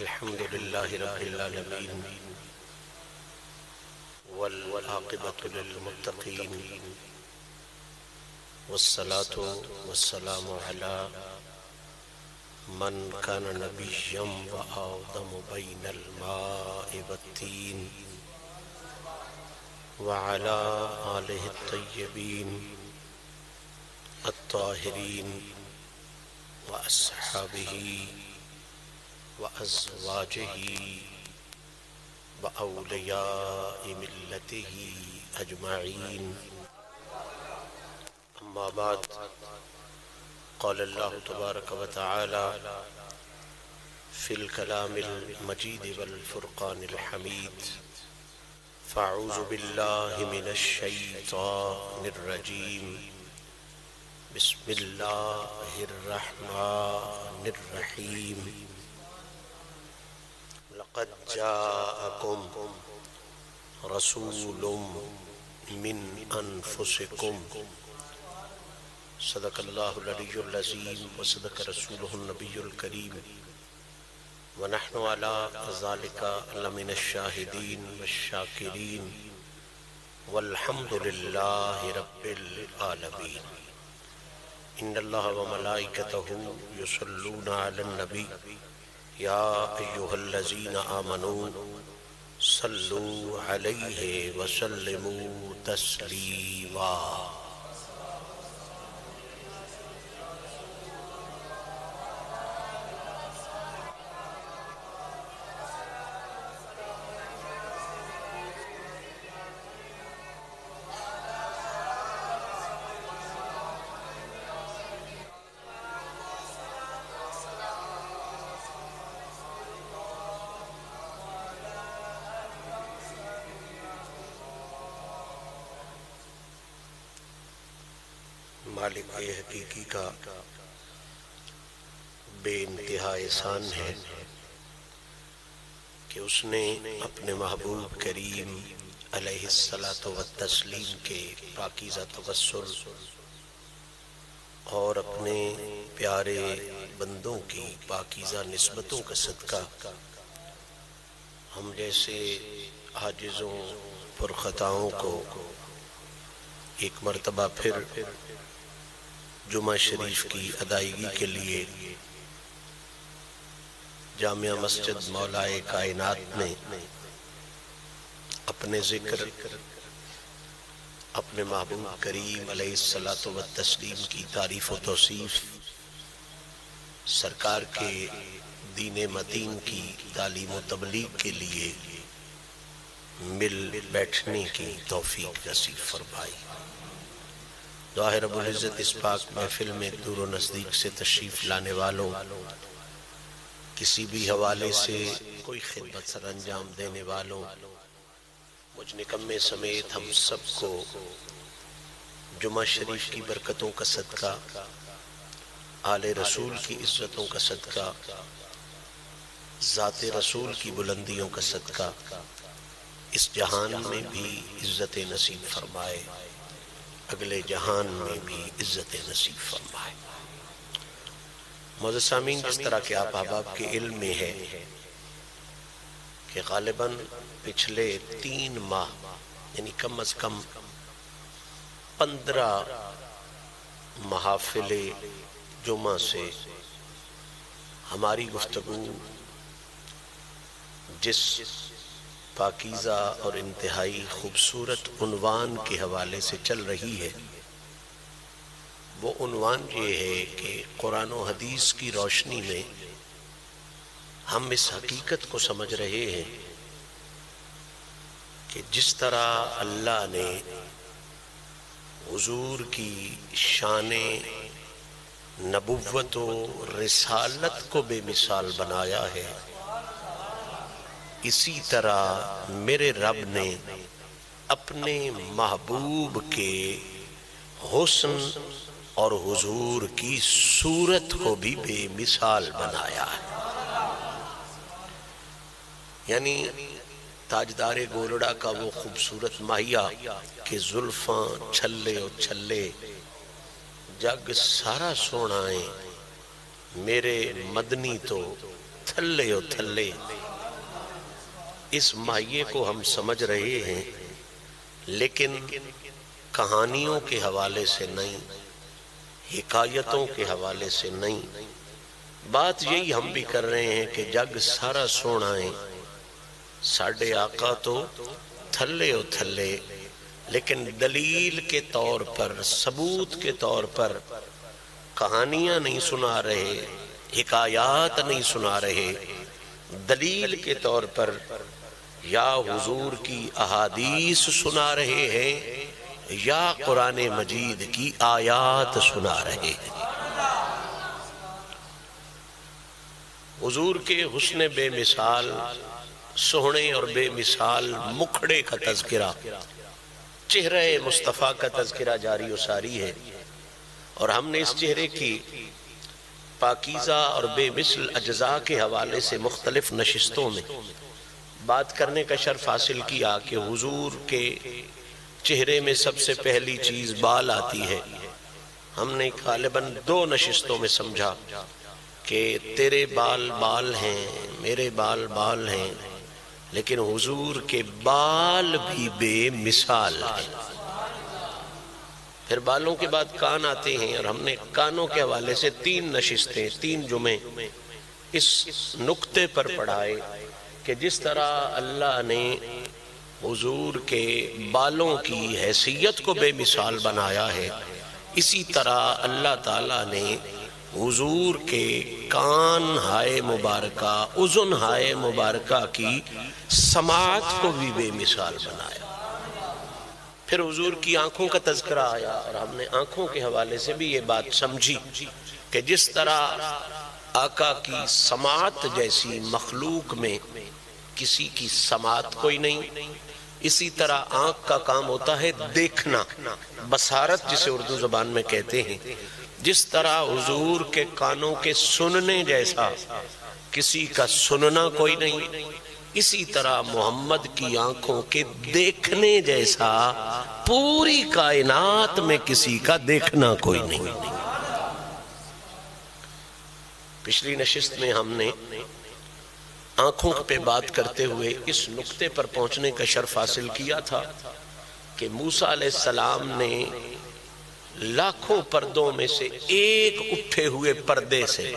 الحمد لله رب العالمين والعاقبة للمتقين والصلاة والسلام على من كان نبيا وآدم بين الماء والتين وعلى آله الطيبين الطاهرين وأصحابه وأزواجه وأولياء ملته أجمعين. أما بعد، قال الله تبارك وتعالى في الكلام المجيد والفرقان الحميد: فأعوذ بالله من الشيطان الرجيم، بسم الله الرحمن الرحيم. لقد جاءكم رسول من أنفسكم صدق الله العلي العظيم وصدق رسوله النبي الكريم ونحن على ذلك لمن الشاهدين والشاكرين والحمد لله رب العالمين. إن الله وملائكته يصلون على النبي يا أيها الذين آمنوا صلوا عليه وسلموا تسليما. مالک حقیقی کا بے انتہا احسان ہے کہ اس نے اپنے محبوب کریم علیہ الصلاۃ والتسلیم کے پاکیزہ توسل اور اپنے پیارے بندوں کی پاکیزہ نسبتوں کا صدقہ ہم جیسے عاجزوں پرخطاؤں کو ایک مرتبہ پھر جمعہ شریف کی ادائیگی کے لیے جامعہ مسجد مولائے کائنات میں اپنے ذکر اپنے محبوب کریم علیہ الصلاۃ والتسلیم کی تعریف و توصیف، سرکار کے دین متین کی تعلیم و تبلیغ کے لیے مل بیٹھنے کی توفیق نصیب فرمائی. دعا ہے رب العزت اس پاک محفل میں دور و نزدیک سے تشریف لانے والوں، کسی بھی حوالے سے کوئی خدمت سر انجام دینے والوں، مجھ نکمے سمیت ہم سب کو جمعہ شریف کی برکتوں کا صدقہ، آل رسول کی عزتوں کا صدقہ، ذات رسول کی بلندیوں کا صدقہ اس جہان میں بھی عزت نصیب فرمائے، اگلے جہان میں بھی عزت نصیب فرمائے. معزز سامعین، جس طرح کہ آپ احباب کے علم میں ہے کہ غالباً پچھلے 3 ماہ یعنی کم از کم 15 محافل جمعہ سے ہماری گفتگو جس پاکیزہ اور انتہائی خوبصورت عنوان کے حوالے سے چل رہی ہے، وہ عنوان یہ ہے کہ قرآن و حدیث کی روشنی میں ہم اس حقیقت کو سمجھ رہے ہیں کہ جس طرح اللہ نے حضور کی شان نبوت و رسالت کو بے مثال بنایا ہے، اسی طرح میرے رب نے اپنے محبوب کے حسن اور حضور کی صورت کو بھی بے مثال بنایا ہے. یعنی تاجدار گولڑا کا وہ خوبصورت ماہیہ کہ زلفاں چھلے و چھلے جگ سارا سونائیں، میرے مدنی تو تھلے و تھلے اس ماہیے کو ہم سمجھ رہے ہیں، لیکن کہانیوں کے حوالے سے نہیں، حکایتوں کے حوالے سے نہیں۔ بات یہی ہم بھی کر رہے ہیں کہ جگ سارا سونا ہے، ساڑھے آقا تو تھلے و تھلے، لیکن دلیل کے طور پر، ثبوت کے طور پر کہانیاں نہیں سنا رہے، حکایات نہیں سنا رہے، دلیل کے طور پر یا حضور کی احادیث سنا رہے ہیں یا قرآن مجید کی آیات سنا رہے ہیں۔ حضور کے حسن بے مثال، سوہنے اور بے مثال مکھڑے کا تذکرہ، چہرہ مصطفیٰ کا تذکرہ جاری و ساری ہے، اور ہم نے اس چہرے کی پاکیزہ اور بے مثل اجزاء کے حوالے سے مختلف نشستوں میں بات کرنے کا شرف حاصل کیا کہ حضور کے چہرے میں سب سے پہلی چیز بال آتی ہے۔ ہم نے غالباً 2 نشستوں میں سمجھا کہ تیرے بال بال ہیں، میرے بال بال ہیں، لیکن حضور کے بال بھی بے مثال ہیں۔ پھر بالوں کے بعد کان آتے ہیں، اور ہم نے کانوں کے حوالے سے 3 نشستیں، 3 جمعے اس نقطے پر پڑھائے کہ جس طرح اللہ نے حضور کے بالوں کی حیثیت کو بے مثال بنایا ہے، اسی طرح اللہ تعالیٰ نے حضور کے کان ہائے مبارکہ، اذن ہائے مبارکہ کی سماعت کو بھی بے مثال بنایا۔ پھر حضور کی آنکھوں کا تذکرہ آیا، اور ہم نے آنکھوں کے حوالے سے بھی یہ بات سمجھی کہ جس طرح آقا کی سماعت جیسی مخلوق میں کسی کی سماعت کوئی نہیں، اسی طرح آنکھ کا کام ہوتا ہے دیکھنا، بصارت جسے اردو زبان میں کہتے ہیں۔ جس طرح حضور کے کانوں کے سننے جیسا کسی کا سننا کوئی نہیں، اسی طرح محمد کی آنکھوں کے دیکھنے جیسا پوری کائنات میں کسی کا دیکھنا کوئی نہیں۔ پچھلی نشست میں ہم نے آنکھوں پہ بات کرتے ہوئے اس نقطے پر پہنچنے کا شرف حاصل کیا تھا کہ موسیٰ علیہ السلام نے لاکھوں پردوں میں سے ایک اٹھے ہوئے پردے سے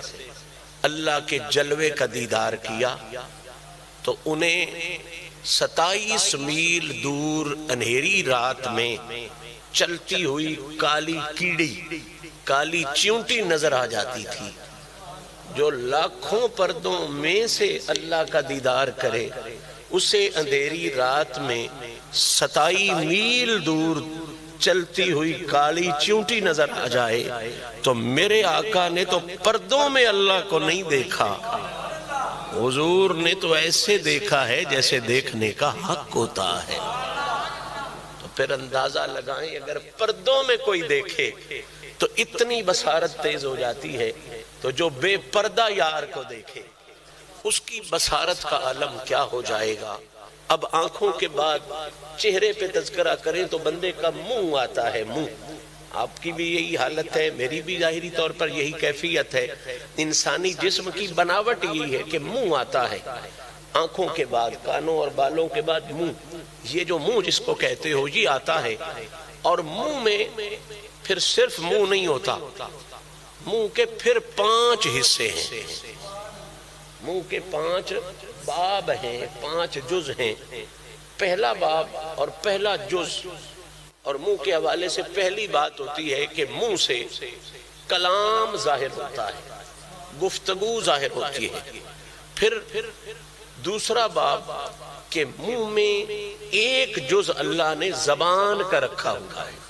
اللہ کے جلوے کا دیدار کیا، تو انہیں 27 میل دور انہیری رات میں چلتی ہوئی کالی کیڑی، کالی چیونٹی نظر آ جاتی تھی۔ جو لاکھوں پردوں میں سے اللہ کا دیدار کرے، اسے اندھیری رات میں 27 میل دور چلتی ہوئی کالی چیونٹی نظر آ جائے، تو میرے آقا نے تو پردوں میں اللہ کو نہیں دیکھا، حضور نے تو ایسے دیکھا ہے جیسے دیکھنے کا حق ہوتا ہے۔ تو پھر اندازہ لگائیں، اگر پردوں میں کوئی دیکھے تو اتنی بصارت تیز ہو جاتی ہے، تو جو بے پردہ یار کو دیکھے اس کی بصارت کا عالم کیا ہو جائے گا۔ اب آنکھوں کے بعد چہرے پہ تذکرہ کریں تو بندے کا منہ آتا ہے، منہ۔ آپ کی بھی یہی حالت ہے، میری بھی ظاہری طور پر یہی کیفیت ہے، انسانی جسم کی بناوٹ یہی ہے کہ منہ آتا ہے۔ آنکھوں کے بعد کانوں اور بالوں کے بعد منہ، یہ جو منہ جس کو کہتے ہو یہ آتا ہے، اور منہ میں پھر صرف منہ نہیں ہوتا، منہ کے پھر 5 حصے ہیں، منہ کے 5 باب ہیں، 5 جز ہیں۔ پہلا باب اور پہلا جز، اور منہ کے حوالے سے پہلی بات ہوتی ہے کہ منہ سے کلام ظاہر ہوتا ہے، گفتگو ظاہر ہوتی ہے۔ پھر دوسرا باب کہ منہ میں ایک جز اللہ نے زبان کا رکھا ہوا ہے۔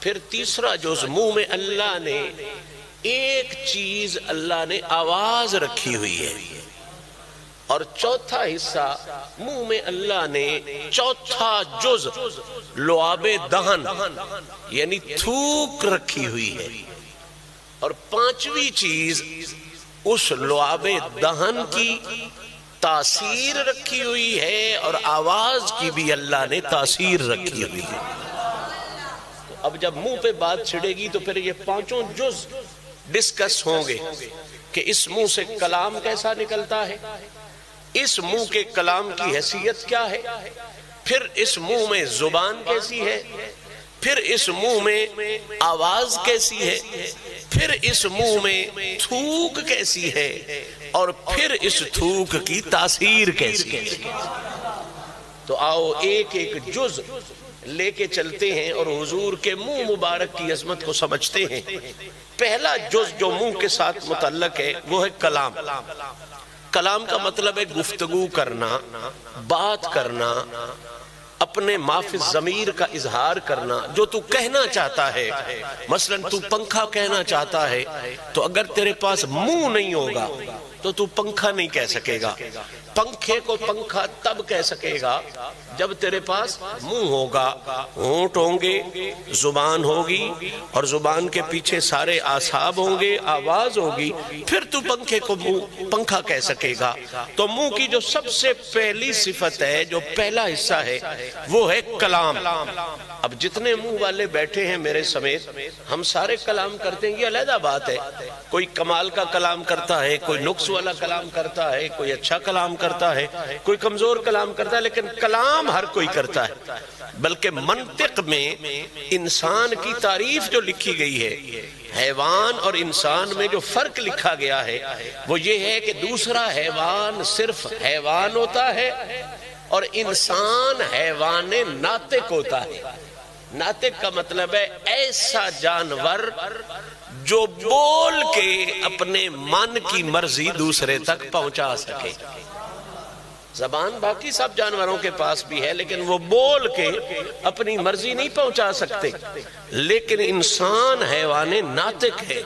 پھر تیسرا جز منہ میں اللہ نے ایک چیز، اللہ نے آواز رکھی ہوئی ہے، اور چوتھا حصہ منہ میں اللہ نے چوتھا جز لعاب دہن یعنی تھوک رکھی ہوئی ہے، اور 5ویں چیز اس لعاب دہن کی تاثیر رکھی ہوئی ہے، اور آواز کی بھی اللہ نے تاثیر رکھی ہوئی ہے۔ اب جب منہ پہ بات چھڑے گی تو پھر یہ 5 جز ڈسکس ہوں گے کہ اس منہ سے کلام کیسا نکلتا ہے، اس منہ کے کلام کی حیثیت کیا ہے، پھر اس منہ میں زبان کیسی ہے، پھر اس منہ میں آواز کیسی ہے، پھر اس منہ میں تھوک کیسی ہے، اور پھر اس تھوک کی تاثیر کیسی ہے۔ تو آؤ ایک ایک جز لے کے چلتے ہیں اور حضور کے منہ مبارک کی عظمت کو سمجھتے ہیں۔ پہلا جز جو منہ کے ساتھ متعلق ہے وہ ہے کلام۔ کلام کا مطلب ہے گفتگو کرنا، بات کرنا، اپنے ما فی الضمیر کا اظہار کرنا، جو تو کہنا چاہتا ہے۔ مثلا تو پنکھا کہنا چاہتا ہے تو اگر تیرے پاس منہ نہیں ہوگا تو تو پنکھا نہیں کہہ سکے گا۔ پنکھے کو پنکھا تب کہہ سکے گا جب تیرے پاس منہ ہوگا، ہونٹ ہوں گے، زبان ہوگی، اور زبان کے پیچھے سارے اعصاب ہوں گے، آواز ہوگی، پھر تو پنکھے کو پنکھا کہہ سکے گا۔ تو منہ کی جو سب سے پہلی صفت ہے، جو پہلا حصہ ہے، وہ ہے کلام۔ اب جتنے منہ والے بیٹھے ہیں میرے سمیت، ہم سارے کلام کرتے ہیں، یہ علیحدہ بات ہے۔ کوئی کمال کا کلام کرتا ہے، کوئی نقص والا کلام کرتا ہے، کوئی اچھا کلام کرتا ہے، کوئی کمزور کلام کرتا ہے، لیکن کلام ہر کوئی کرتا ہے۔ بلکہ منطق میں انسان کی تعریف جو لکھی گئی ہے، حیوان اور انسان میں جو فرق لکھا گیا ہے وہ یہ ہے کہ دوسرا حیوان صرف حیوان ہوتا ہے اور انسان حیوان ناطق ہوتا ہے۔ ناطق کا مطلب ہے ایسا جانور جو بول کے اپنے من کی مرضی دوسرے تک پہنچا سکے۔ زبان باقی سب جانوروں کے پاس بھی ہے، لیکن وہ بول کے اپنی مرضی نہیں پہنچا سکتے۔ لیکن انسان حیوان ناطق ہے،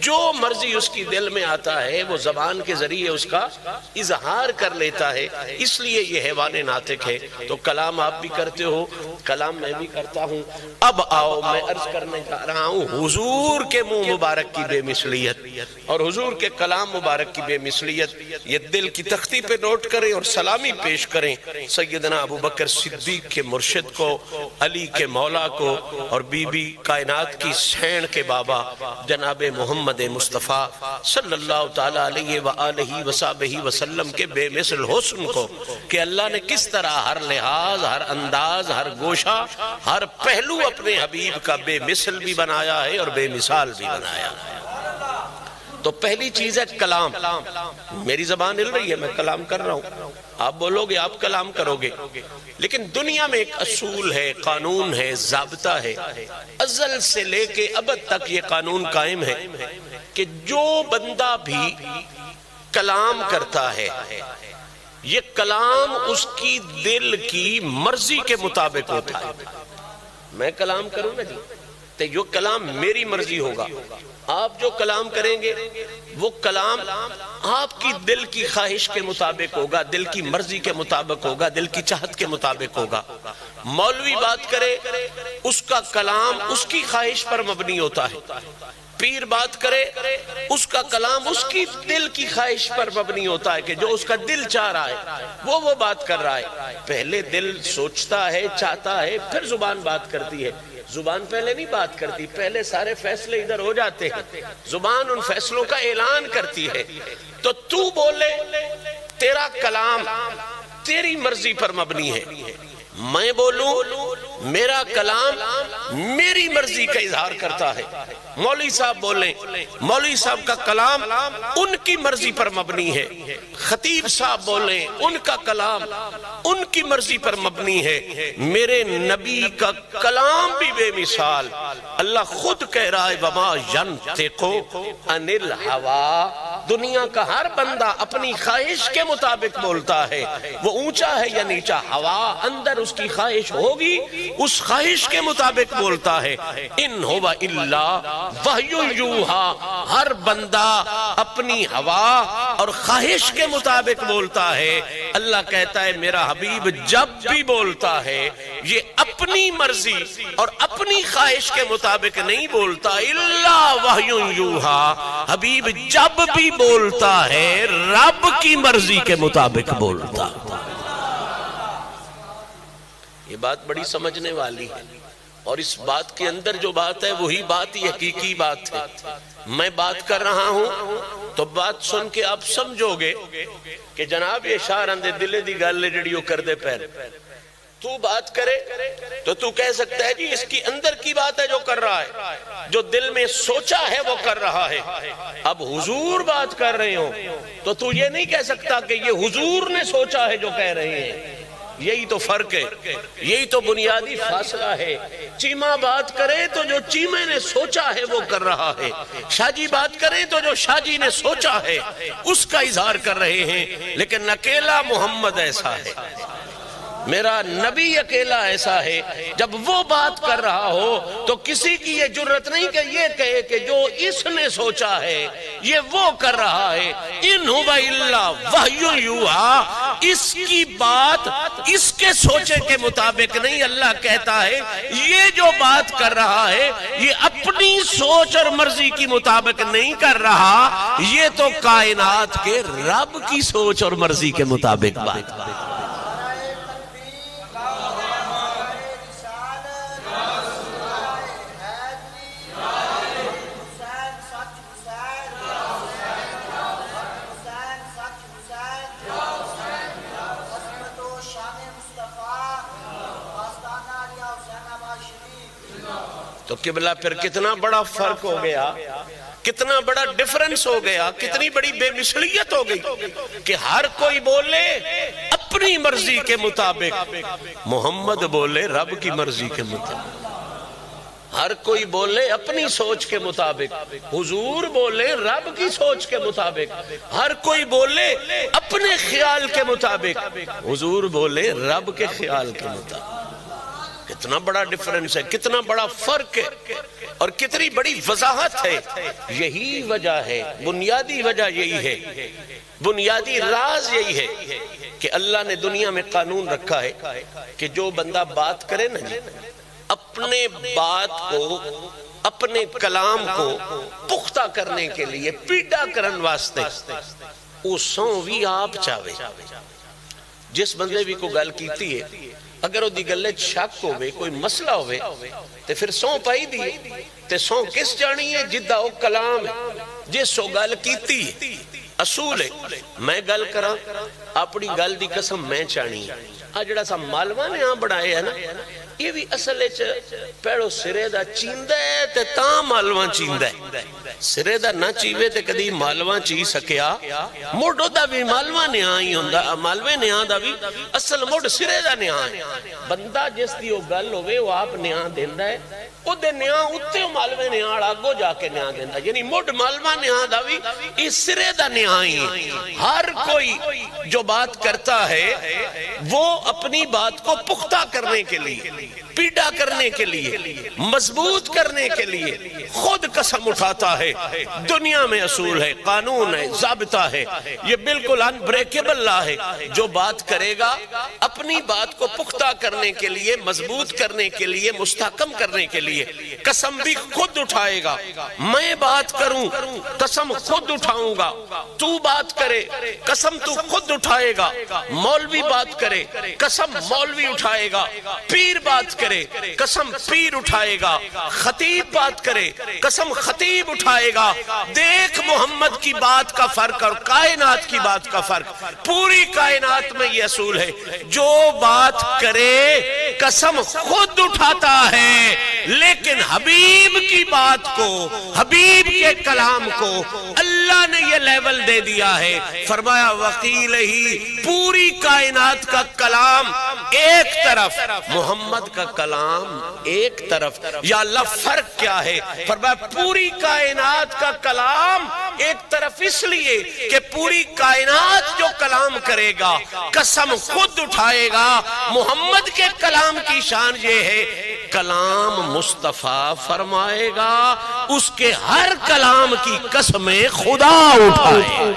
جو مرضی اس کی دل میں آتا ہے وہ زبان کے ذریعے اس کا اظہار کر لیتا ہے، اس لیے یہ حیوان ناطق ہے۔ تو کلام آپ بھی کرتے ہو، کلام میں بھی کرتا ہوں۔ اب آؤ میں عرض کرنے جا رہا ہوں حضور کے منہ مبارک کی بے مثلیت اور حضور کے کلام مبارک کی بے مثلیت۔ یہ دل کی تختی پہ نوٹ کریں اور سلامی پیش کریں سیدنا ابو بکر صدیق کے مرشد کو، علی کے مولا کو، اور بی بی کائنات کی سین کے بابا جناب محمد مصطفیٰ صلی اللہ تعالیٰ علیہ وآلہ وصحبہ وسلم کے بے مثل حسن کو، کہ اللہ نے کس طرح ہر لحاظ، ہر انداز، ہر گوشہ، ہر پہلو اپنے حبیب کا بے مثل بھی بنایا ہے اور بے مثال بھی بنایا ہے۔ تو پہلی چیز ہے کلام۔ میری زبان ہل رہی ہے، میں کلام کر رہا ہوں، آپ بولو گے، آپ کلام کرو گے۔ لیکن دنیا میں ایک اصول ہے، قانون ہے، ضابطہ ہے، ازل سے لے کے ابد تک یہ قانون قائم ہے کہ جو بندہ بھی کلام کرتا ہے، یہ کلام اس کی دل کی مرضی کے مطابق ہوتا ہے۔ میں کلام کروں نا جی، تو یہ کلام میری مرضی ہوگا۔ آپ جو کلام کریں گے وہ کلام آپ کی دل کی خواہش کے مطابق ہوگا، دل کی مرضی کے مطابق ہوگا، دل کی چاہت کے مطابق ہوگا۔ مولوی بات کرے، اس کا کلام اس کی خواہش پر مبنی ہوتا ہے۔ پیر بات کرے، اس کا کلام اس کی دل کی خواہش پر مبنی ہوتا ہے کہ جو اس کا دل چاہ رہا ہے وہ بات کر رہا ہے۔ پہلے دل سوچتا ہے، چاہتا ہے، پھر زبان بات کرتی ہے۔ زبان پہلے نہیں بات کرتی، پہلے سارے فیصلے ادھر ہو جاتے ہیں، زبان ان فیصلوں کا اعلان کرتی ہے۔ تو بولے، تیرا کلام تیری مرضی پر مبنی ہے، میں بولوں میرا کلام میری مرضی کا اظہار کرتا ہے۔ مولوی صاحب بولیں، مولوی صاحب کا کلام ان کی مرضی پر مبنی ہے۔ خطیب صاحب بولیں، ان کا کلام ان کی مرضی پر مبنی ہے۔ میرے نبی کا کلام بھی بے مثال، اللہ خود کہہ رہا ہے وَمَا يَنْتِقُ عَنِ الْهَوَىٰ۔ دنیا کا ہر بندہ اپنی خواہش کے مطابق بولتا ہے، وہ اونچا ہے یا نیچا، ہوا اندر اس کی خواہش ہوگی، اس خواہش کے مطابق بولتا ہے۔ ان ہوا الا وحی یوحا، ہر بندہ اپنی ہوا اور خواہش کے مطابق بولتا ہے۔ اللہ کہتا ہے میرا حبیب جب بھی بولتا ہے یہ اپنی مرضی اور اپنی خواہش کے مطابق نہیں بولتا، الا وحی یوحا، حبیب جب بھی بولتا ہے رب کی مرضی کے مطابق بولتا۔ یہ بات بڑی سمجھنے والی ہے، اور اس بات کے اندر جو بات ہے وہی بات ہی حقیقی بات ہے۔ میں بات کر رہا ہوں تو بات سن کے آپ سمجھو گے کہ جناب یہ شاہ رندے دلے دی گالے جڑیو کر دے پیر تو بات کرے تو تو کہہ سکتا ہے جی اس کی اندر کی بات ہے جو کر رہا ہے، جو دل میں سوچا ہے وہ کر رہا ہے۔ اب حضور بات کر رہے ہوں تو تو یہ نہیں کہہ سکتا کہ یہ حضور نے سوچا ہے جو کہہ رہے ہیں۔ یہی تو فرق ہے، یہی تو بنیادی فاصلہ ہے۔ چیمہ بات کرے تو جو چیمے نے سوچا ہے وہ کر رہا ہے، شاہ جی بات کرے تو جو شاہ جی نے سوچا ہے اس کا اظہار کر رہے ہیں۔ لیکن اکیلا محمد ایسا ہے، میرا نبی اکیلا ایسا ہے، جب وہ بات کر رہا ہو تو کسی کی یہ جرت نہیں کہ یہ کہے کہ جو اس نے سوچا ہے یہ وہ کر رہا ہے۔ ان هو الا وحی یوحی، اس کی بات اس کے سوچے کے مطابق نہیں، اللہ کہتا ہے یہ جو بات کر رہا ہے یہ اپنی سوچ اور مرضی کی مطابق نہیں کر رہا، یہ تو کائنات کے رب کی سوچ اور مرضی کے مطابق بات کر رہا ہے۔ تو قبلہ پھر کتنا بڑا فرق ہو گیا، کتنا بڑا ڈیفرنس ہو گیا، کتنی بڑی بے مثلیت ہو گئی کہ ہر کوئی بولے اپنی مرضی کے مطابق، محمد بولے رب کی مرضی کے مطابق۔ ہر کوئی بولے اپنی سوچ کے مطابق، حضور بولے رب کی سوچ کے مطابق۔ ہر کوئی بولے اپنے خیال کے مطابق، حضور بولے رب کے خیال کے مطابق۔ کتنا بڑا ڈیفرنس ہے، کتنا بڑا فرق ہے اور کتنی بڑی وضاحت ہے۔ یہی وجہ ہے، بنیادی وجہ یہی ہے، بنیادی راز یہی ہے کہ اللہ نے دنیا میں قانون رکھا ہے کہ جو بندہ بات کرے نا جی، اپنے بات کو، اپنے کلام کو پختہ کرنے کے لیے، پیڈا کرن واسطے وہ سوں بھی آپ چاہے۔ جس بندے بھی کو گل کیتی ہے اگر وہ دی گلے شک ہوئے، کوئی مسئلہ ہوئے تے پھر سون پائی دی تے سون کس جانی ہے جدہ وہ کلام ہے جس سو گل کیتی ہے۔ اصول ہے میں گل کرا اپنی گل دی قسم میں چانی ہے۔ آجڑا سا مالوہ نے ہاں بڑھائے ہے نا، یہ بھی اصلے پیڑو سرے دا چیندہ ہے تے تاں مالوہ چیندہ ہے۔ سرے دا نہ چیوے تے کدی مالوہ چی سکیا، موڑو دا بھی مالوہ نے آئی ہوندہ، مالوے نے آن دا بھی اصل موڑ سرے دا نے آئے۔ بندہ جس دی وہ گل ہوئے وہ آپ نے آن دیندہ ہے، او دے نیاں اتے ہو مالوے نے آن آگو جا کے نیاں دیندہ، یعنی موڑ مالوہ نے آن دا بھی اس سرے دا نے آئی ہیں۔ ہر کوئی جو بات کرتا ہے وہ اپنی بات کو پختہ کرنے کے لیے، پیڈا کرنے کے لیے، مضبوط کرنے کے لیے خود قسم اٹھاتا ہے۔ دنیا میں اصول ہے، قانون ہے، ضابطہ ہے، یہ بالکل انبریکیبل لا ہے۔ جو بات کرے گا اپنی بات کو پختہ کرنے کے لیے، مضبوط کرنے کے لیے، مستحکم کرنے کے لیے قسم بھی خود اٹھائے گا۔ میں بات کروں قسم خود اٹھاؤں گا، تو بات کرے قسم تو خود اٹھائے گا، مولوی بات کرے قسم مولوی اٹھائے گا، پیر بات کرے قسم پیر اٹھائے گا، خطیب بات کرے قسم خطیب اٹھائے گا۔ دیکھ محمد کی بات کا فرق اور کائنات کی بات کا فرق۔ پوری کائنات میں یہ اصول ہے، جو بات کرے قسم خود اٹھاتا ہے، لیکن حبیب کی بات کو، حبیب کے کلام کو اللہ نے یہ لیول دے دیا ہے۔ فرمایا وقیل ہی، پوری کائنات کا کلام ایک طرف، محمد کا کلام ایک طرف۔ یا اللہ فرق کیا ہے؟ فرمایا پوری کائنات کا کلام ایک طرف اس لیے کہ پوری کائنات جو کلام کرے گا قسم خود اٹھائے گا۔ محمد کے کلام کی شان یہ ہے، کلام مصطفیٰ فرمائے گا، اس کے ہر کلام کی قسمیں خدا اٹھائے۔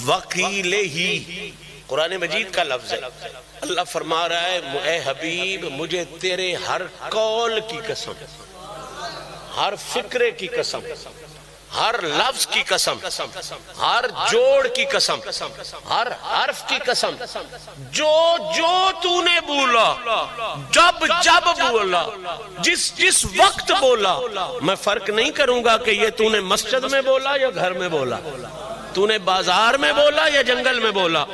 وقیل ہی قرآن مجید کا لفظ ہے۔ اللہ فرما رہا ہے اے حبیب مجھے تیرے ہر قول کی قسم، ہر فکرے کی قسم، ہر لفظ کی قسم، ہر جوڑ کی قسم، ہر حرف کی قسم، جو تو نے بولا، جب بولا، جس وقت بولا، میں فرق نہیں کروں گا کہ یہ تو نے مسجد میں بولا یا گھر میں بولا، تو نے بازار میں بولا یا جنگل میں بولا،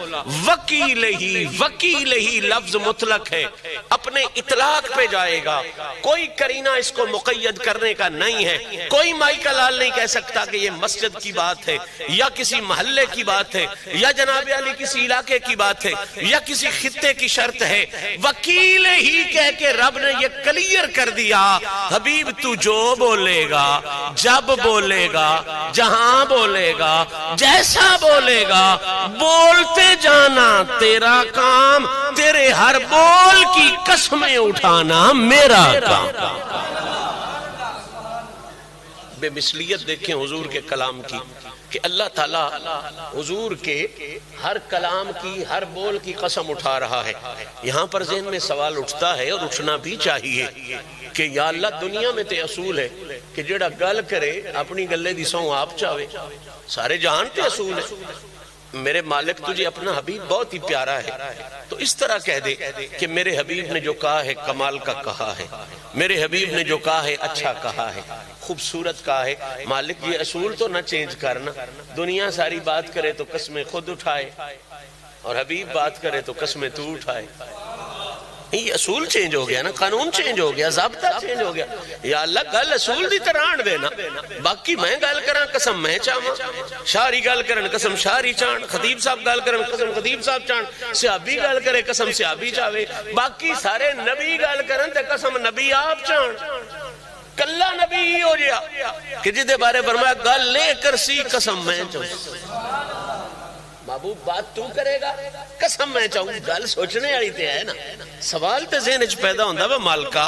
وکیل ہی لفظ مطلق ہے، اپنے اطلاق پہ جائے گا، کوئی کرینہ اس کو مقید کرنے کا نہیں ہے، کوئی مائیکل آل نہیں کہہ سکتا کہ یہ مسجد کی بات ہے یا کسی محلے کی بات ہے یا جناب علی کسی علاقے کی بات ہے یا کسی خطے کی شرط ہے، وکیل ہی کہہ کے رب نے یہ کلیئر کر دیا، حبیب تو جو بولے گا، جب بولے گا، جہاں بولے گا، ایسا بولے گا، بولتے جانا تیرا کام، تیرے ہر بول کی قسمیں اٹھانا میرا کام۔ بے مثلیت دیکھیں حضور کے کلام کی کہ اللہ تعالیٰ حضور کے ہر کلام کی، ہر بول کی قسم اٹھا رہا ہے۔ یہاں پر ذہن میں سوال اٹھتا ہے اور اٹھنا بھی چاہیے کہ یا اللہ دنیا میں تے اصول ہے کہ جڑا گل کرے اپنی گلے دی سوں آپ چاہے، سارے جہان تے اصول ہے، میرے مالک تجھے اپنا حبیب بہت ہی پیارا ہے تو اس طرح کہہ دے کہ میرے حبیب نے جو کہا ہے کمال کا کہا ہے، میرے حبیب نے جو کہا ہے اچھا کہا ہے، خوبصورت کہا ہے، مالک یہ اصول تو نہ چینج کرنا، دنیا ساری بات کرے تو قسمیں خود اٹھائے اور حبیب بات کرے تو قسمیں تو اٹھائے۔ یہ اصول چینج ہو گیا نا، قانون چینج ہو گیا، ضابطہ چینج ہو گیا۔ یا اللہ گل اصول دی تران دینا، باقی میں گل کران قسم میں چاہاں، شاعری گل کرن قسم شاعری چاہن، خطیب صاحب گل کرن قسم خطیب صاحب چاہن، صحابی گل کرے قسم صحابی چاہے، باقی سارے نبی گل کرن تے قسم نبی آپ چاہن۔ کلہ نبی ہی ہو جیا کہ جدے بارے فرمایا گل لے کر سی قسم میں چاہوں، محبوب بات تو کرے گا قسم میں چاہوں، گل سوچنے آئی تے ہے نا، سوال تے ذہن اچھ پیدا ہوندہ وہ مالکہ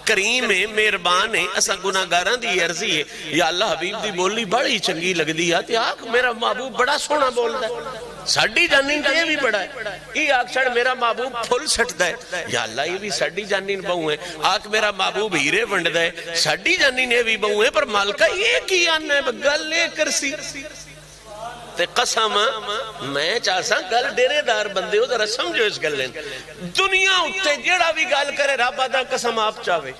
کریم ہے، مہربان ہے، اسا گناہگاراں دی عرضی ہے، یا اللہ حبیب دی بولی بڑی چنگی لگ دی ہے، تے آکھ میرا محبوب بڑا سونا بول دا ہے، ساڑی جانین تے یہ بھی بڑا ہے، یہ آکھ چھڑ میرا محبوب پھل سٹ دا ہے، یا اللہ یہ بھی ساڑی جانین بہوں ہے، آکھ میرا محبوب ہیرے ونڈ دا ہے، ساڑی جانین یہ بھی بہوں ہے، پر مالکہ یہ کی آنا ہے گل لے کر سی تے قسم میں چاہسا گل ڈیرے دار بندے ہو ذرا سمجھو اس گل لیں، دنیا اٹھتے جیڑا بھی گل کرے رب آدھا قسم آپ چاہوے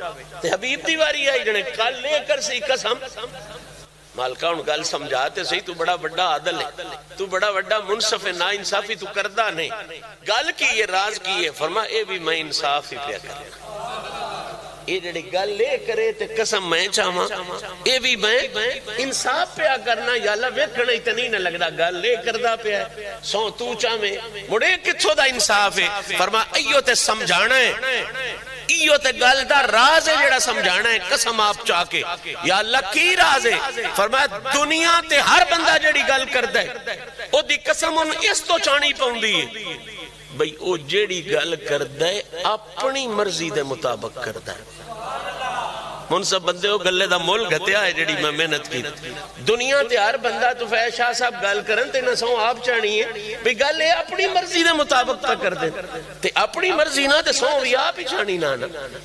تے حبیب دیواری آئی جنے گل لے کر سی قسم، مالکہ ان گل سمجھاتے سی تو بڑا بڑا عادل ہے، تو بڑا بڑا منصف ہے، نا انصافی تو کردہ نہیں، گل کی یہ راز کی ہے، فرما اے بھی میں انصاف ہی پیا کرے یہ جڑی گل لے کرے تے قسم میں چاہاں، اے بھی میں انصاف پیا کرنا، یا اللہ ویکھنا اتنی نہ لگدا گل لے کردہ پیا ہے، سو تو چاہمیں مڑے کتھو دا انصاف ہے، فرما ایو تے سمجھانا ہے، ایو تے گل دا راز ہے جڑا سمجھانا ہے قسم آپ چاہ کے، یا اللہ کی راز ہے، فرمایا دنیا تے ہر بندہ جڑی گل کردہ ہے او دی قسم ان اس تو چانی پاؤندی ہے، بھئی او جیڑی گل کردہ ہے اپنی مرضی دے مطابق کردہ ہے، منصف بندے ہو گلے دا مول گھتیا ہے جڑی میں محنت کی، دنیا تے ہر بندہ تو فیض شاہ صاحب گل کرن تے نہ سو آپ چاہنی ہے بھی گل ہے اپنی مرضی دے مطابق تا کر دے تے اپنی مرضی نہ تے سو بھی آپ ہی چاہنی نہ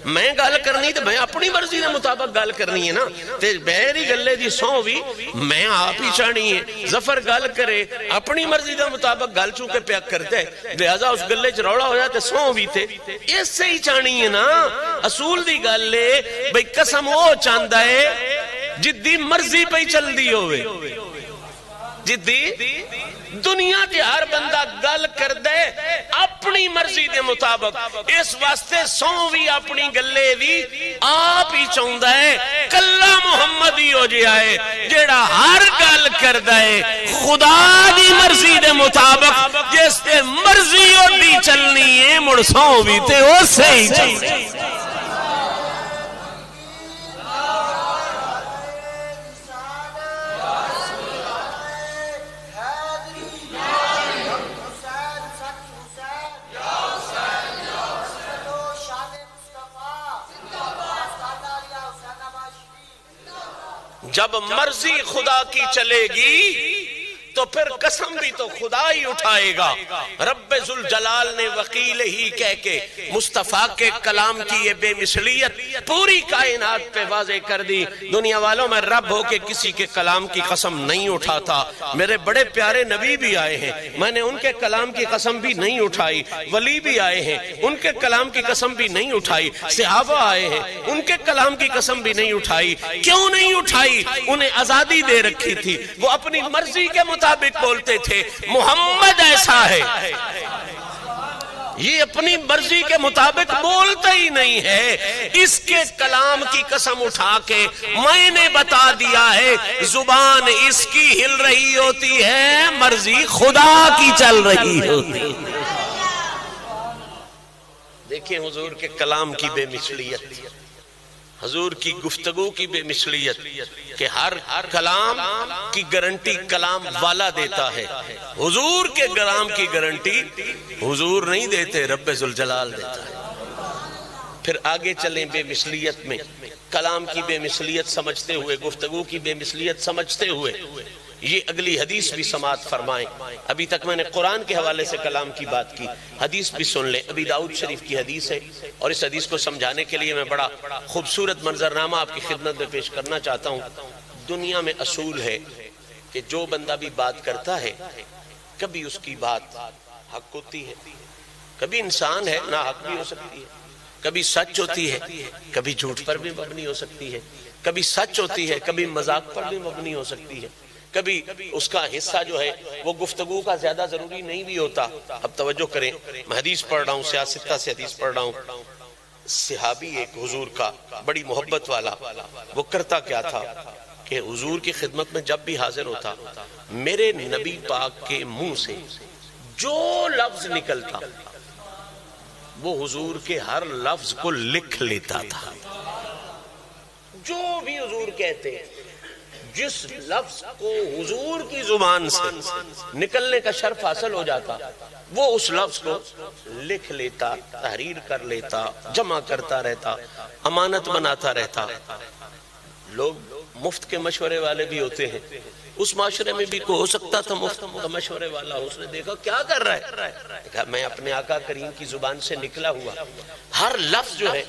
میں گل کرنی تے میں اپنی مرضی دے مطابق گل کرنی ہے نا تے بہری گلے دی سو بھی میں آپ ہی چاہنی ہے، ظفر گل کرے اپنی مرضی دے مطابق گل چونکہ پیا کرتے لہذا اس گلے چ روڑا ہو جاتے سو بھی تھے، اس سے ہی چاہنی ہے نا، اصول دی گل لے بھئی قسم وہ چاندہ ہے جدی مرضی پہ چل دی ہوئے، جدی دنیا تے ہر بندہ گل کر دے اپنی مرضی دے مطابق، اس واسطے سووی اپنی گلے بھی آپ ہی چاہندہ ہے، کلہ محمد ہی ہو جائے جیڑا ہر گل کر دے خدا دی مرضی دے مطابق، جس تے مرضی ہو دی چلنی ہے مڑ سووی تے اس سے ہی چلنی ہے۔ جب مرضی خدا کی چلے گی تو پھر قسم بھی تو خدا ہی اٹھائے گا۔ رب ذوالجلال نے وکیل ہی کہہ کے مصطفیٰ کے کلام کی یہ بے مثلیت پوری کائنات پہ واضح کر دی۔ دنیا والوں میں رب ہو کے کسی کے کلام کی قسم نہیں اٹھاتا۔ میرے بڑے پیارے نبی بھی آئے ہیں، میں نے ان کے کلام کی قسم بھی نہیں اٹھائی۔ ولی بھی آئے ہیں، ان کے کلام کی قسم بھی نہیں اٹھائی۔ صحابہ آئے ہیں، ان کے کلام کی قسم بھی نہیں اٹھائی۔ کیوں نہیں اٹھائی؟ انہیں آزادی دے رکھی تھی، وہ اپنی مرضی کے مطابق بولتے تھے۔ محمد ایسا ہے، یہ اپنی مرضی کے مطابق بولتا ہی نہیں ہے۔ اس کے کلام کی قسم اٹھا کے میں نے بتا دیا ہے، زبان اس کی ہل رہی ہوتی ہے، مرضی خدا کی چل رہی ہوتی ہے۔ دیکھیں حضور کے کلام کی بے مثلیت، حضور کی گفتگو کی بے مثلیت، کہ ہر کلام کی گارنٹی کلام والا دیتا ہے، حضور کے کلام کی گارنٹی حضور نہیں دیتے، رب ذوالجلال دیتا ہے۔ پھر آگے چلیں بے مثلیت میں، کلام کی بے مثلیت سمجھتے ہوئے، گفتگو کی بے مثلیت سمجھتے ہوئے یہ اگلی حدیث بھی سماعت فرمائیں۔ ابھی تک میں نے قرآن کے حوالے سے کلام کی بات کی، حدیث بھی سن لیں۔ ابی داؤد شریف کی حدیث ہے، اور اس حدیث کو سمجھانے کے لیے میں بڑا خوبصورت منظرنامہ آپ کی خدمت میں پیش کرنا چاہتا ہوں۔ دنیا میں اصول ہے کہ جو بندہ بھی بات کرتا ہے، کبھی اس کی بات حق ہوتی ہے، کبھی انسان ہے نا حق بھی ہو سکتی ہے، کبھی سچ ہوتی ہے، کبھی جھوٹ پر بھی مبنی ہو سکتی ہے، کبھی سچ ہوتی ہے، کبھی مذاق پر بھی مبنی ہو سکتی ہے، کبھی اس کا حصہ جو ہے وہ گفتگو کا زیادہ ضروری نہیں بھی ہوتا۔ اب توجہ کریں، میں حدیث پڑھ رہا ہوں، سیاستہ سے حدیث پڑھ رہا ہوں۔ صحابی ایک حضور کا بڑی محبت والا، وہ کرتا کیا تھا کہ حضور کی خدمت میں جب بھی حاضر ہوتا، میرے نبی پاک کے منہ سے جو لفظ نکلتا وہ حضور کے ہر لفظ کو لکھ لیتا تھا۔ جو بھی حضور کہتے، جس لفظ کو حضور کی زبان سے نکلنے کا شرف حاصل ہو جاتا، وہ اس لفظ کو لکھ لیتا، تحریر کر لیتا، جمع کرتا رہتا، امانت بناتا رہتا۔ لوگ مفت کے مشورے والے بھی ہوتے ہیں، اس معاشرے میں بھی کوئی ہو سکتا تھا مفت کا مشورے والا، اس نے دیکھا کیا کر رہا ہے، کہا میں اپنے آقا کریم کی زبان سے نکلا ہوا ہر لفظ جو ہے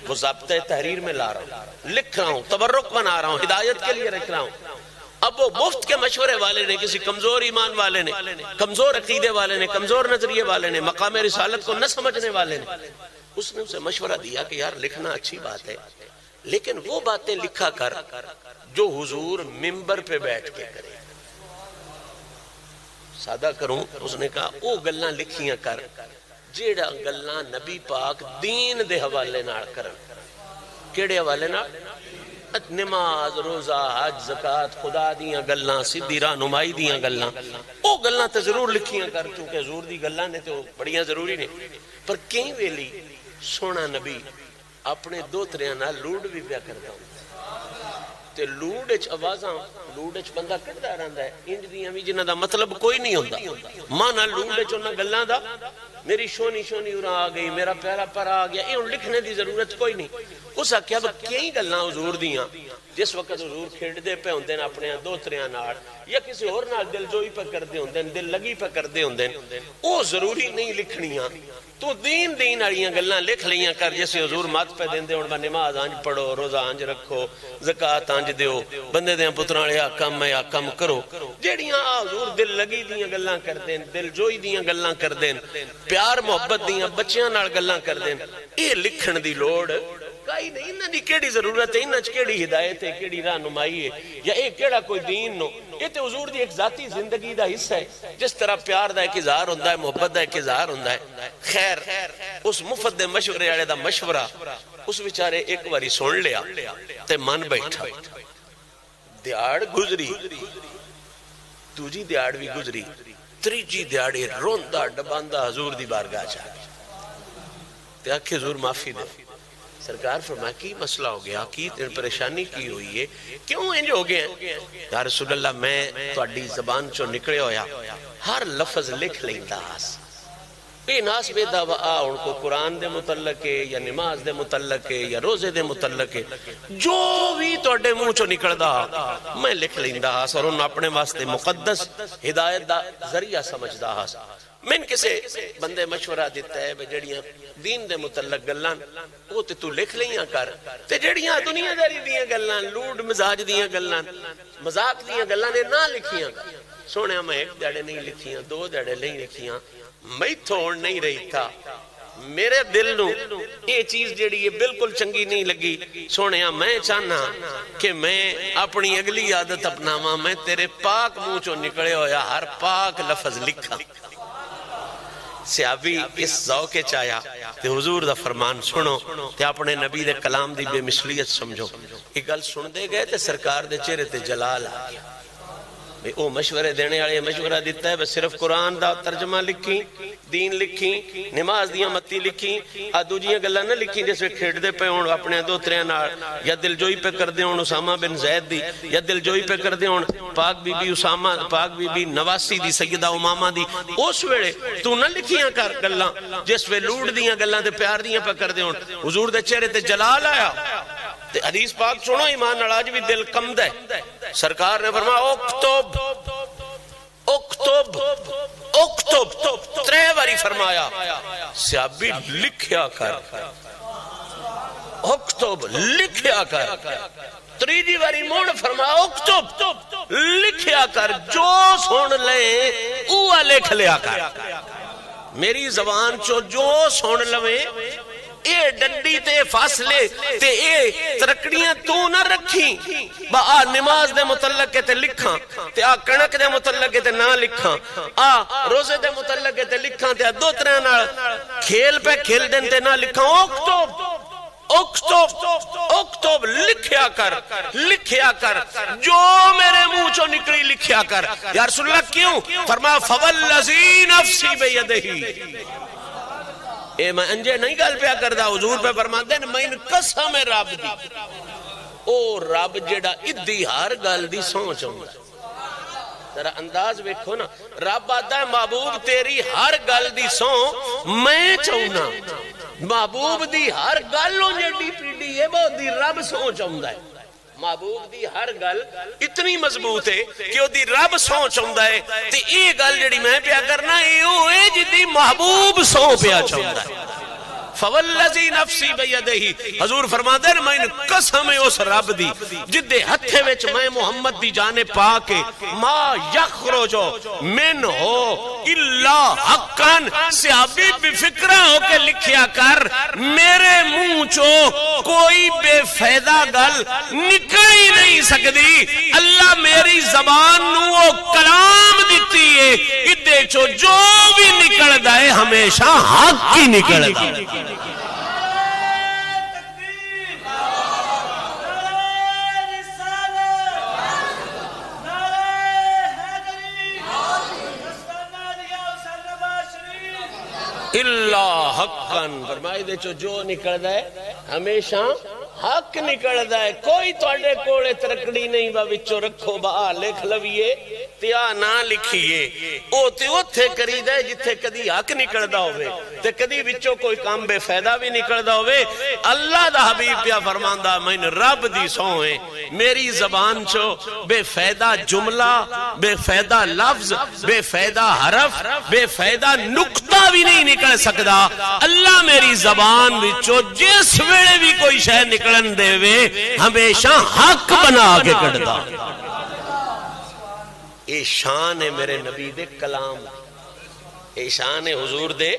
وہ ضابطہ تحریر میں لا رہا ہوں، لکھ رہا ہوں، تبرک بنا رہا ہوں، ہدایت کے لیے رکھ رہا ہوں۔ اب وہ مفت کے مشورے والے نے، کسی کمزور ایمان والے نے، کمزور عقیدے والے نے، کمزور نظریے والے نے، مقام رسالت کو نہ سمجھنے والے نے، اس نے اسے مشورہ دیا کہ یار لکھنا اچھی بات ہے، لیکن وہ باتیں لکھا کر جو حضور منبر پہ بیٹھ کے کرے۔ سادہ کروں، اس نے کہا او گلاں لکھیاں کر جیڑا گلاں نبی پاک دین دے حوالے نال کرن۔ کیڑے حوالے نال؟ نماز، روزہ، حج، زکات، خدا دیاں گلاں، سیدھی رہنمائی دیاں گلاں، او گلاں تے ضرور لکھیاں کر، کیونکہ حضور دی گلاں نے تو بڑیاں ضروری نے۔ پر کئی ویلی سونا نبی اپنے دوتریاں نال لوڈ بھی پیا کردا ہوں، تے لوڈ اچ آوازاں، لوڈ اچ بندہ کڈدا رہندا ہے انج دیاں وی جنہاں دا مطلب کوئی نہیں ہوندا، مانا لوڈ اچ انہاں گلاں دا میری شونی شونی اُرا آ گئی، میرا پیارا پر آ گیا، یہ لکھنے دی ضرورت کوئی نہیں۔ اس آکھیا اب کئی گلاں حضور دیاں جس وقت حضور کھیڈدے پہ ہوندے نے اپنے دوتریاں نال یا کسی اور نال دل جوئی پہ کردے ہوندے نے، دل لگی پہ کردے ہوندے نے، او ضروری نہیں لکھنیاں۔ تو دین والیاں گلاں لکھ لیاں کر، جیسے حضور مات پہ دیندے ہن میں نماز آنج پڑھو، روزہ آنج رکھو، زکات آنج دیو، بندے دیاں پتراں والے کم ہے یا کم کرو، جیڑیاں حضور دل لگی دیاں گلاں کردے، دل جوئی دیاں گلاں کردے، پیار محبت دیاں بچیاں نال گلاں کردے، اے لکھن دی لوڑ کئی نہیں، انہاں دی کیڑی ضرورت ہے، انہاں چ کیڑی ہدایت ہے، کیڑی رہنمائی ہے، یا اے کیڑا کوئی دین نو، یہ تے حضور دی ایک ذاتی زندگی دا حصہ ہے، جس طرح پیار دا ایک اظہار ہوندا ہے، محبت دا ایک اظہار ہوندا ہے۔ خیر اس مفت دے مشورے والے دا مشورہ اس بیچارے ایک واری سن لیا تے من بیٹھا، دیاڑ گزری، دوجی دیاڑ بھی گزری، تریجی دیاڑی روندا ڈباندا حضور دی بارگاہ چا تے آکھے حضور معافی دے۔ سرکار فرمایا کی مسئلہ ہو گیا، کی پریشانی کی ہوئی ہے، کیوں انج ہو گئے ہیں؟ یا رسول اللہ میں تہاڈی زبان چوں نکلے ہویا ہر لفظ لکھ لیندا ہاں، یہ ناس بے دعویٰ ان کو قرآن دے متعلق ہے یا نماز دے متعلق ہے یا روزے دے متعلق ہے جو بھی توڑے منہ چو نکل دا میں لکھ لیندہ ہاں اور انہوں اپنے واسطے مقدس ہدایت دا ذریعہ سمجھ دا ہاں میں کسے بندے مشورہ دیتا ہے جڑیاں دین دے متعلق گلان وہ تے تو لکھ لیاں کر تے جڑیاں دنیا داری دیاں گلان لوڈ مزاج دیاں گلان مذاق دیاں گلان نے نہ لکھیاں کر سونے میں ایک داڑے نہیں لکھیاں دو داڑے نہیں لکھیاں میں تھوڑ نہیں رہی تھا میرے دل نو یہ چیز جڑی ہے بالکل چنگی نہیں لگی سونے میں چاہنا کہ میں اپنی اگلی عادت اپناواں میں تیرے پاک منہ چو نکلے ہویا ہر پاک لفظ لکھا صحابی اس ذوق چاہیا تے حضور دا فرمان سنو تے اپنے نبی دے کلام دی بے مثلیت سمجھو یہ گل سن دے گئے تے سرکار دے چہرے تے جلال آ گیا او مشورے دینے والے مشورہ دیتا ہے بس صرف قرآن دا ترجمہ لکھی دین لکھی نماز دیاں متی لکھی دوجیاں گلاں نہ لکھی جس میں کھیڑ دے پہ ہون اپنے دو ترے نال یا دل جوئی پہ کر دے ہون اسامہ بن زید دی یا دل جوئی پہ کر دے ہون پاک بی بی اسامہ پاک بی بی نواسی دی سیدہ امامہ دی اس ویڑے تو نہ لکھیاں کر گلاں جس میں لوڑ دیاں گلاں دے پیار دیاں پہ کر دے ہون حضور دے چہرے تے جلال آیا حدیث پاک سنو ایمان نڑاج بھی دل کم دے سرکار نے فرمایا اکتب اکتب اکتب ترے باری فرمایا صحابی لکھیا کر اکتب لکھیا کر تریجی باری موڑ فرمایا اکتب لکھیا کر جو سن لیں اوہ لکھ لیا کر میری زبان چو جو سن لیں اے ڈنڈی تے فاصلے تے اے ترکڑیاں تو نہ رکھی با آ نماز دے متعلق تے لکھاں تے آ کنک دے متعلق تے نہ لکھاں آ روزے دے متعلق تے لکھاں تے آ دو ترے نہ کھیل پہ کھیل دن تے نہ لکھاں اکتب اکتب اکتب لکھیا کر جو میرے منہ چو نکلی لکھیا کر یا رسول اللہ کیوں فرمایا فوالذی نفسی بیدہی اے میں انجے نہیں گل پیا کردہ حضور پہ فرماتے ہیں میں ان قسم رب دی او رب جڑا ادھی ہر گل دی سوچ ہوں ذرا انداز ویکھو نا رب آتا ہے محبوب تیری ہر گل دی سو میں چاہنا محبوب دی ہر گل ہوں جڑی پیڑی ہے وہ دی رب سوچ ہوں ہے محبوب دی ہر گل اتنی مضبوط ہے کہ وہ دی رب سوچ ہوں ہے تے یہ گل جڑی میں پیا کرنا ہے جدی محبوب سو پیا چاہتا ہے فوالذی نفسی بیدہی حضور فرماتے ہیں میں قسم اس رب دی جدے ہتھے وچ میں محمد دی جانے پاکے ما یخرجو من ہو الا حقاً صحابی بفکرہ ہو کے لکھیا کر میرے منہ چو کوئی بے فائدہ گل نکل ہی نہیں سکتی اللہ میری زبان نو کلام دیتی ہے ادھے چو جو بھی نکل دائے ہمیشہ حق کی نکل دائے اللہ حقاً فرمائی دے جو نکل دائے ہمیشہ حق نکل دائے کوئی توڑے کوڑے ترکڑی نہیں با وچو رکھو با لکھ لویے تیا نہ لکھیے او تے تھے کری دائے جتھے کدی حق نکل دا ہوئے تے کدی وچو کوئی کام بے فائدہ بھی نکل دا ہوئے اللہ دا حبیب پیا فرماندہ میں رب دی سوئیں میری زبان چو بے فائدہ جملہ بے فائدہ لفظ بے فائدہ حرف بے فائدہ نکتہ بھی نہیں نکل سکدا اللہ میری زبان وچو جس ویڑے بھی کوئی شے نکلن دے وے ہمیشہ حق بنا کے کڑدا اے شان ہے میرے نبی دے کلام اے شان ہے حضور دے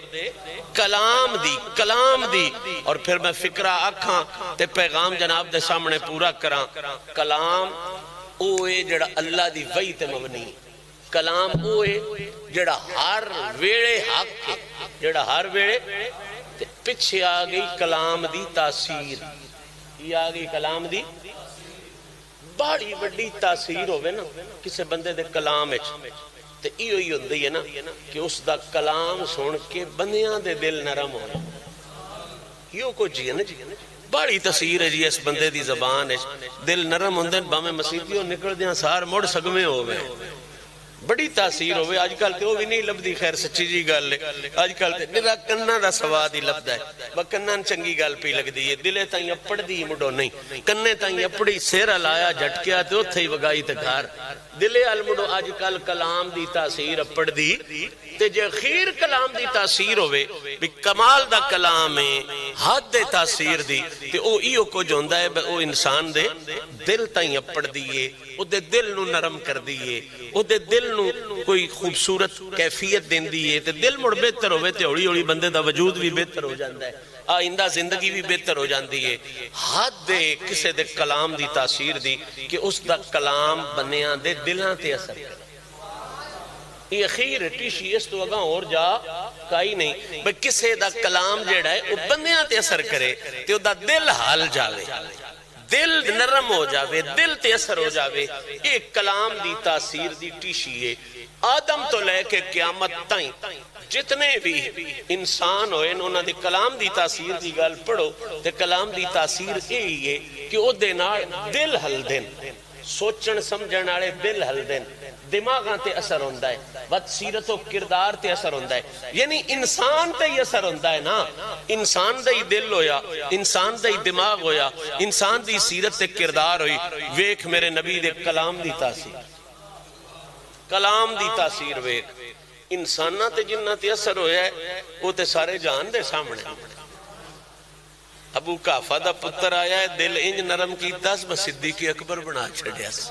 کلام دی اور پھر میں فکرہ آکھاں تے پیغام جناب دے سامنے پورا کراں کلام اوے جڑا اللہ دی وحی تے مبنی کلام اوے جڑا ہر ویڑے حق جڑا ہر ویڑے پچھے آگئی کلام دی تاثیر یہ آگئی کلام دی بڑی بڑی تاثیر ہوئے نا کسے بندے دے کلام تے ایو ہی ہوندی ہے نا کہ اس دا کلام سن کے بندیاں دے دل نرم ہونا یہ کو جی ہے نا بڑی تاثیر ہے جی اس بندے دی زبان ہے دل نرم ہوندے باہمیں مسیحیوں نکل دیاں سار مڑ سگمے ہوئے بڑی تاثیر ہوئے آج کل تے وہ بھی نہیں لبدی خیر سچی جی گل ہے آج کل تے میرا کننا دا سواد ہی لبدا ہے با کنن چنگی گل پی لگ دی ہے دلے تائیں اپڑ دی مڈو نہیں کنے تائیں اپڑی سیر لایا جھٹکیا تے اوتھے ہی وگائی تے گھر دلے ال مڈو آج کل کلام دی تاثیر اپڑ دی تے جے خیر کلام دی تاثیر ہوئے بھی کمال دا کلام ہے حد دے تاثیر دی تے او ایو کو جوندا ہے او انسان دے دل تائیں اپڑ دیئے او دے دل نو نرم کر دیئے او دے دل نو کوئی خوبصورت کیفیت دین دیئے تے دل مڑ بہتر ہوئے تے ہوڑی ہوڑی بندے دا وجود بھی بہتر ہو جاندہ ہے آئندہ زندگی بھی بہتر ہو جاندی ہے حد دے کسے دے کلام دی تاثیر دی کہ اس دا کلام بنیاں دے دلان تے اثر کرے یہ اخیر ٹیشی اس تو اگاں اور جا کائی نہیں بھئی کسے دا کلام جیڑا ہے وہ بندیاں تے اثر کرے تے دا دل حال جاوے دل نرم ہو جاوے دل تے اثر ہو جاوے ایک کلام دی تاثیر دی ٹیشی ہے آدم تو لے کے قیامت تائیں جتنے بھی انسان ہوئے انہوں نے کلام دی تاثیر دی گل پڑھو تے کلام دی تاثیر یہی ہے کہ او دینار دل حل دین سوچن سمجھن آڑے دل حل دین دماغاں تے اثر ہوندہ ہے بد سیرت و کردار تے اثر ہوندہ ہے یعنی انسان تے ہی اثر ہوندہ ہے نا انسان دے ہی دل ہویا انسان دے ہی دماغ ہویا انسان دی سیرت تے کردار ہوئی ویک میرے نبی دے کلام دی تاثیر کلام دی تاثیر ویک انسانہ تے جنہ تے اثر ہویا ہے وہ تے سارے جان دے سامنے ابو کافہ دا پتر آیا ہے دل انج نرم کی دس بس صدیق اکبر بنا چھڑیا سی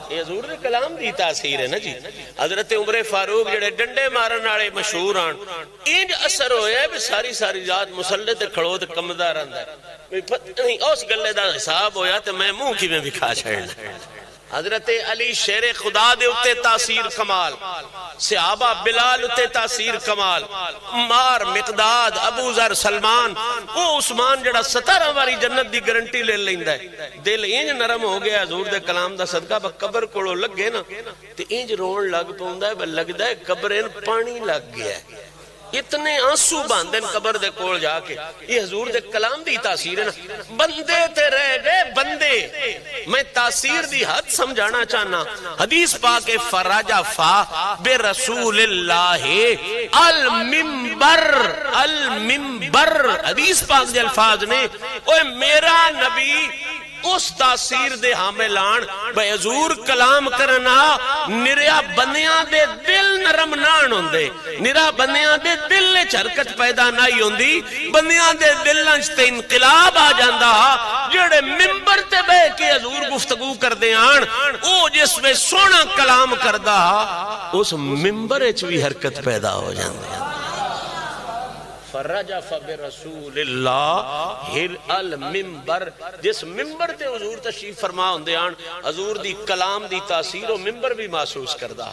یہ حضور دے کلام دی تاثیر ہے نا جی حضرت عمر فاروق جڑے ڈنڈے مارن آڑے مشہور آن انج اثر ہویا ہے ساری ساری ذات مسلح تے کھڑو تے کمدار آندہ ہے اس گلے دا حساب ہویا تے میں منہ کی میں بھی کھا چھڑنا حضرت علی شیر خدا دے اتے تاثیر کمال صحابہ بلال اتے تاثیر کمال مار مقداد ابو ذر سلمان او عثمان جڑا 17 واری جنت دی گارنٹی لے لیندہ ہے دل انج نرم ہو گیا حضور دے کلام دا صدقہ با قبر کوڑو لگ گئے نا تے انج رون لگ پاؤندہ ہے با لگ دا ہے قبرین پانی لگ گیا ہے اتنے آنسو باندھن قبر دے کول جا کے یہ حضور دے کلام دی تاثیر ہے نا بندے تے رہ گئے بندے میں تاثیر دی حد سمجھانا چاہنا حدیث پاک فراجہ فا بے رسول اللہ المنبر حدیث پاک دے الفاظ نے اوہ میرا نبی اس تاثیر دے حاملان بے حضور کلام کرنا نریا بندیاں دے دل نرم نان ہوندے نریا بندیاں دے دل نے چرکت پیدا نہیں ہوندی بندیاں دے دل نچتے انقلاب آ جاندہ جڑے ممبر تے بے کے حضور گفتگو کر دے آن او جس میں سونا کلام کردہ اس ممبر چوی حرکت پیدا ہو جاندے فرجف برسول اللہ المنبر جس ممبر تے حضور تشریف فرما ہوندے آن حضور دی کلام دی تاثیر و ممبر بھی محسوس کردہ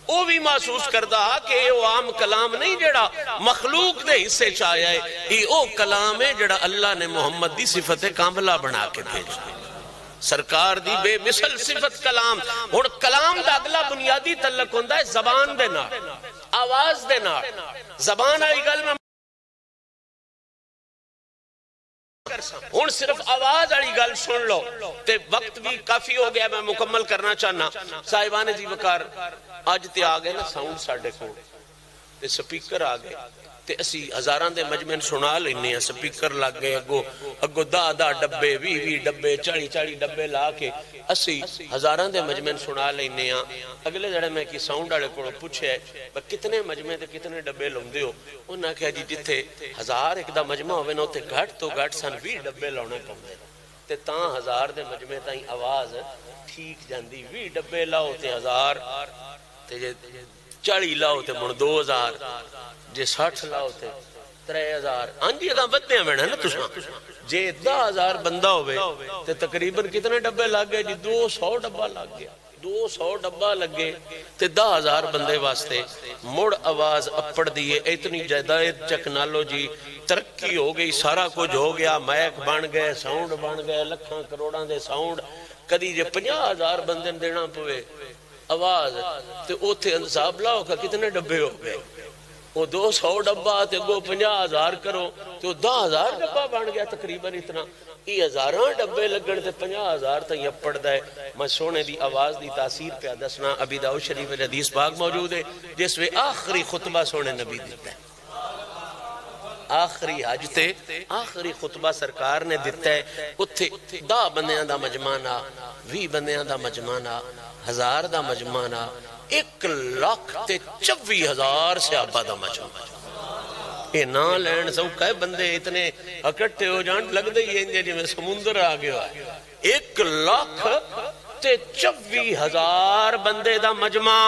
او بھی محسوس کردہ کہ یہ عام کلام نہیں جڑا مخلوق دے حصے چاہیا ہے یہ او کلام ہے جڑا اللہ نے محمد دی صفت کاملہ بنا کے بھیجا سرکار دی بے مثل صفت کلام اور کلام دا اگلا بنیادی تعلق ہوندہ ہے زبان دے نار آواز دے نار زبان آئی گل میں ان صرف آواز آڑی گل سن لو تے وقت بھی کافی ہو گیا میں مکمل کرنا چاہنا صاحبان جی وقار آج تے آگئے نا ساؤنڈ ساڑھے کو تے سپیکر آگئے تے اسی ہزاران دے مجمعن سنا لینے ہیں سپیکر لگ گئے اگو دا ڈبے وی ڈبے چاڑی ڈبے لا کے اسی ہزاران دے مجمعن سنا لینے ہیں اگلے جڑے میں کی ساؤنڈ آڑے کو پوچھے ہے کتنے مجمع تے کتنے ڈبے لوں دے ہو انہاں کہا جی جتے 1000 ایک دا مجمع ہوئے نا تے گھٹ تو گھٹ سن 20 ڈبے لاؤنے کم دے تے تاں 1000 دے مجمع تائیں آواز ٹھیک جاندی 20 ڈبے لاؤ تے 1000 تے 40 لاؤ تے من 2000 جے 60 لاؤ تے 3000 آنجی اگاں بدنے ہیں نا تُساں جے 10,000 بندہ ہوئے تے تقریباً کتنے ڈبے لگ گئے جی 200 ڈبہ لگ گیا 200 ڈبہ لگے تے 10,000 بندے واسطے مڑ آواز اپڑ دیئے اتنی جدائد ٹیکنالوجی ترقی ہو گئی سارا کچھ ہو گیا مائک بن گئے ساؤنڈ بن گئے لکھاں کروڑاں دے ساؤنڈ کدی جے 50,000 بندے دینا پوے آواز تے اوتھے انصاب لاؤ کا کتنے ڈبے ہو گئے وہ 200 ڈبہ تے گو 50,000 کرو تو 10,000 ڈبہ بن گیا تقریباً اتنا یہ ہزاراں ڈبے لگن تے 50,000 تک یہ پڑھدا ہے. میں سونے دی آواز دی تاثیر پہ دسنا. ابی داؤد شریف میں حدیث پاک موجود ہے جس میں آخری خطبہ سونے نبی دیتا ہے. آخری حج تے آخری خطبہ سرکار نے دیتا ہے. اتھے 10 بندیاں دا مجمعنا، 20 بندیاں دا مجمعنا، 1000 دا مجمعنا، 1,24,000 صحابہ دا مجمع. یہ نا لین سوکھا ہے، بندے اتنے اکٹھے ہو جان لگ دے یہ جی میں سمندر آ گیا. 1,24,000 بندے دا مجمع.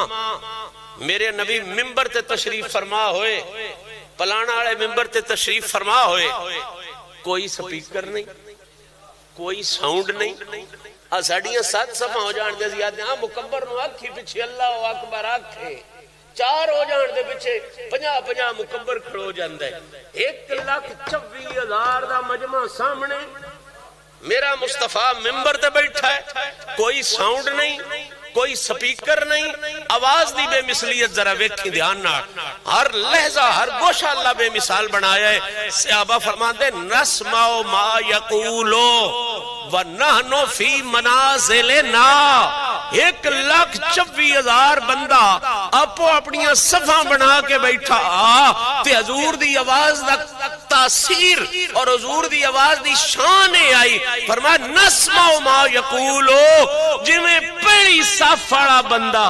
میرے نبی ممبر تے تشریف فرما ہوئے، پلانا والے ممبر تے تشریف فرما ہوئے. کوئی سپیکر نہیں، کوئی ساؤنڈ نہیں. ساڑیاں 7 صفحہ ہو جان دے زیادہ. مکبر نو آکھی پیچھے اللہ اکبر آکھے 4 ہو جان دے پیچھے 50 مکبر کھڑو جاندے. 1,24,000 دا مجمع سامنے. میرا مصطفیٰ ممبر تے بیٹھا ہے. کوئی ساؤنڈ نہیں، کوئی سپیکر نہیں. آواز دی بے مثلیت ذرا ویکھی دھیان نہ. ہر لہجہ ہر گوشہ اللہ بے مثال بنایا ہے. صحابہ فرماتے نسمع ما یقولو وَنَحْنُ فِي مَنَازِلِنَا. 1,24,000 بندہ اپو اپنیاں صفحہ بنا کے بیٹھا تے حضور دی آواز دا تاثیر اور حضور دی آواز دی شان آئی. فرمایا نسمع ما یقولو. جویں پہلی صف والا بندہ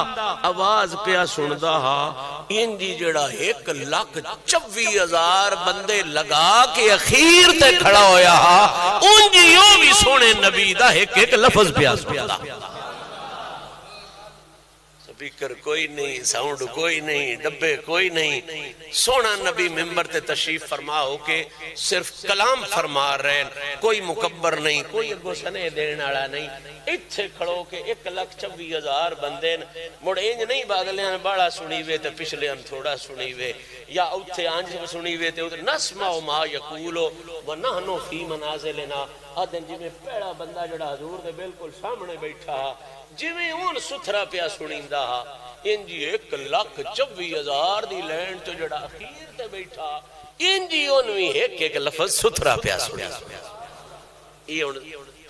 آواز پیا سندا ہا انجی جڑا 1,24,000 بندے لگا کے اخیر تے کھڑا ہویا ہا انجی یوں بھی سونے نبی دا ایک لفظ پیا سندا. سپیکر کوئی نہیں، ساؤنڈ کوئی نہیں، ڈبے کوئی نہیں. سونا نبی ممبر تے تشریف فرما ہو کے صرف کلام فرما رہے ہیں. کوئی مکبر نہیں، کوئی اگو سنے دین آڑا نہیں. اتھے کھڑو کے 1,24,000 بندے مڑ انج نہیں باگلیاں باڑا سنی وے تے پچھلے ہم تھوڑا سنی وے یا اتھے آنج سنی وے تے ادھر نسمع ما یقولو وَنَحْنُ فِي مَنَازِلِنَا. آدھن جی میں پہلا بندہ جڑا حضور دے بالکل سامنے بیٹھا جویں اون ستھرا پیا سنیندا انجی 1,24,000 دی لینڈ تو جڑا اخیر تے بیٹھا انجی اون بھی ایک لفظ ستھرا پیا سنیندا. یہ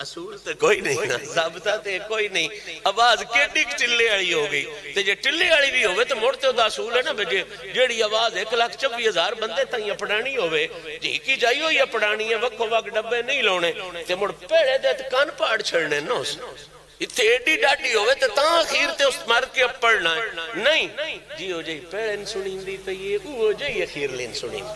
اصول تے کوئی نہیں نا، ضابطہ تے کوئی نہیں. آواز کیڈی ٹلے والی ہو گئی تے جے ٹلے والی بھی ہوے تے مڑ تے دا اصول ہے نا جیڑی آواز 1,24,000 بندے تائیں پڑھانی ہوے جی کی جائیو یا پڑھانی ہے وکھو وک ڈبے نہیں لاونے تے مڑ پیڑے دے تے کان پاڑ چھڑنے نا. اس اتھے ایڈی ڈاڈی ہوئے تے تاں اخیر تے اس مر کے پڑھنا ہے نہیں جی ہو جائی پیڑن سنین دی پئیے او جائی اخیر لین سنین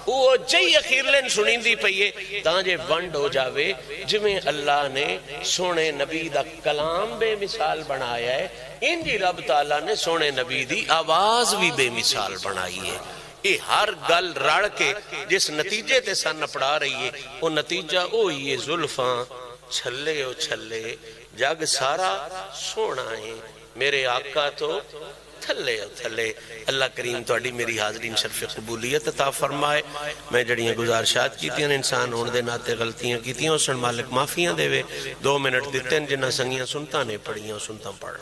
او جائی اخیر لین سنین دی پئیے تاں جے ونڈ ہو جاوے جویں اللہ نے سونے نبی دا کلام بے مثال بنایا ہے انجی رب تعالیٰ نے سونے نبی دی آواز بھی بے مثال بنائی ہے. یہ ہر گل رڑ کے جس نتیجے تے سن پڑا رہی ہے وہ نتیجہ او یہ زلفاں چھلے او چھلے جگ سارا سونا ہے میرے آقا تو تھلے او تھلے. اللہ کریم تو اڈی میری حاضرین شرف قبولیت عطا فرمائے. میں جڑیاں گزارشات کیتیاں انسان ہون دے ناتے غلطیاں کیتیاں سن مالک معافیاں دے وے. 2 منٹ دیتے ہیں جنہ سنگیاں سنتا نے پڑھیاں سنتا پڑھ